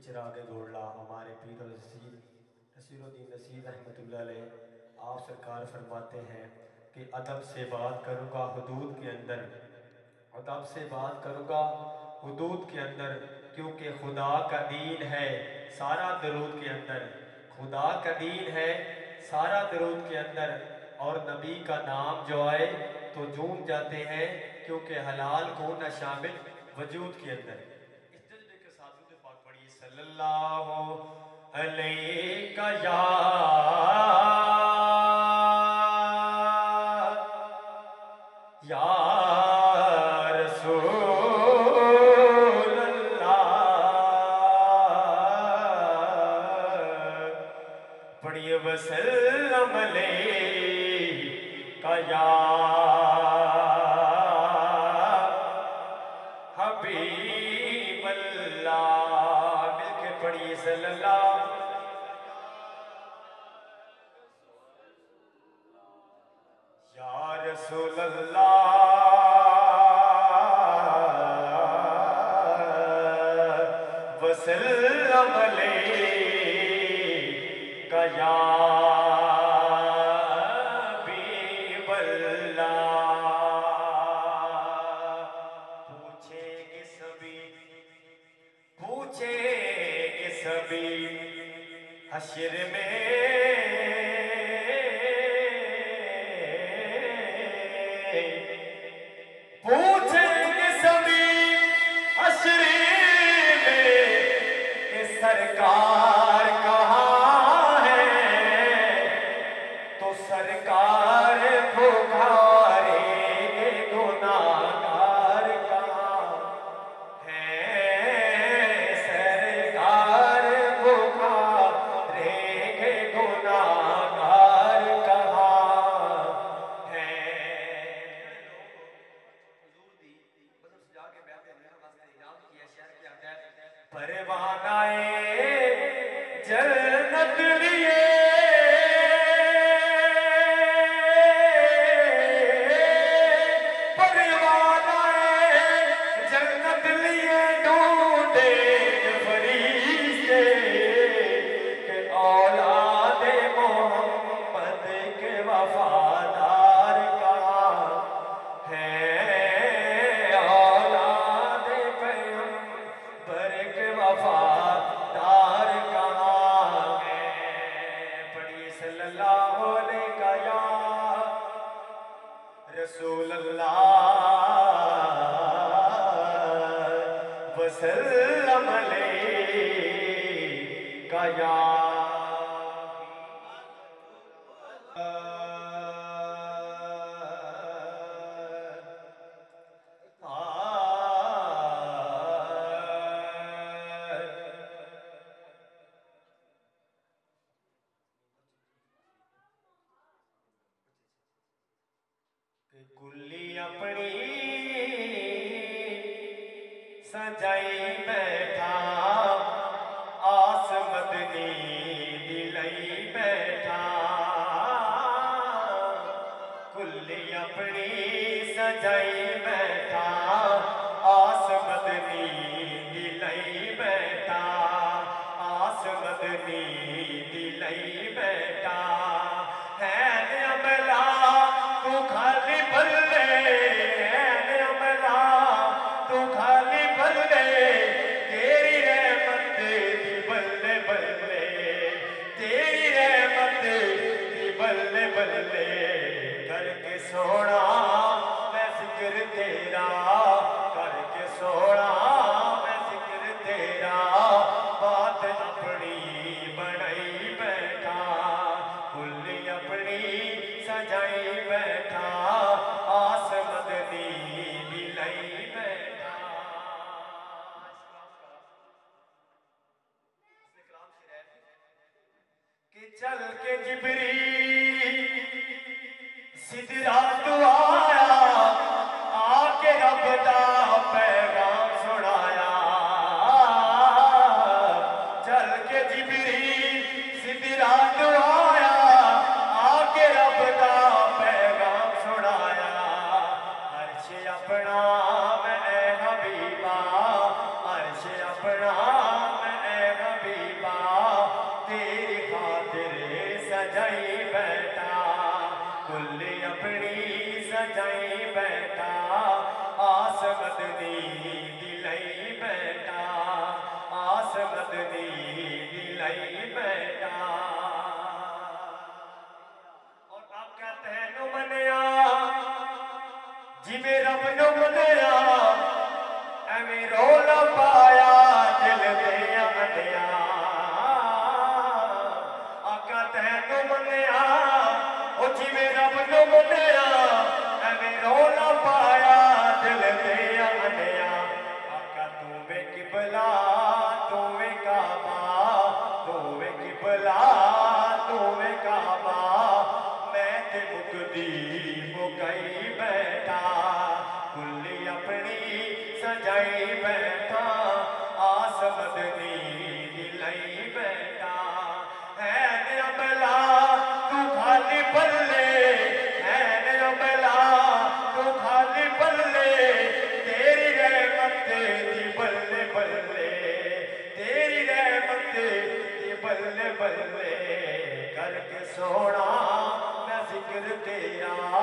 चिराग घोड़ला हमारे पीर नसीरुद्दीन नसीर रहमतुल्लाह अलैह आप सरकार फरमाते हैं कि अदब से बात करूँगा हुदूद के अंदर, अदब से बात करूँगा हुदूद के अंदर, क्योंकि खुदा का दीन है सारा दरूद के अंदर, खुदा का दीन है सारा दरूद के अंदर। और नबी का नाम जो आए तो झूम जाते हैं, क्योंकि हलाल को न शामिल वजूद के अंदर। इस जज्बे के साथ दुरूद पाक पढ़िए सल्लल्लाहु अलैहि या रसूल अल्लाह। पढ़िए वसल्लम अलैका या हबीब अल्लाह। मिलके पढ़िए सल्लल्लाहु या रसूल अल्लाह वसल्लम अलैका या हबीब अल्लाह। पूछेंगे सभी हश्र में, पूछेंगे सभी हश्र में कि सरकार कहाँ है, तो सरकार पुकारेंगे गुनाहगार कहाँ है, सरकार पुकारेंगे गुनाहगार कहाँ है। परवानाए जन्नत लिए ढूंढे फरीश्ते के औलादे मोहम्मद के वफादार कहाँ है, औलादे पैगंबर के वफादार कहाँ है। पढ़िए सल्लल्लाहु अलैहि या रसूल अल्लाह वसल्लम अलैका या कुल्ली अपनी सजाई बैठा आस मदनी दिलई बैठा, कुल्ली अपनी सजाई बैठा आस मदनी दिलई बैठा, आस मदनी दिलई बैठा है अमला तू खाली बल्ले, अमला तू खाली बल्ले, तेरी रहमत दी बल्ले बल्ले, तेरी रहमत दी बल्ले बल्ले। करके सोना मैं जिक्र तेरा, करके सोना मैं जिक्र तेरा, बात अपनी बनाई बैठा, कुल्ली अपनी सजाई बैठा आस मदनी दिलई बैठा। कि चल के जिब्रील सिदरा तो आया, आके रब दा पैगाम सुनाया, चल के जिब्रील सिदरा तो आया, आके रब दा पैगाम सुनाया। अर्श अपना मैं हबीबा, अर्श अपना मैं बैठा आस मदनी दिलाई बैठा है ने अमला तू खाली बल्ले है ने अमला तू खाली बल्ले तेरी रहमत दी बल्ले बल्ले तेरी रहमत दी बल्ले बल्ले करके सोना मैं जिक्र तेरा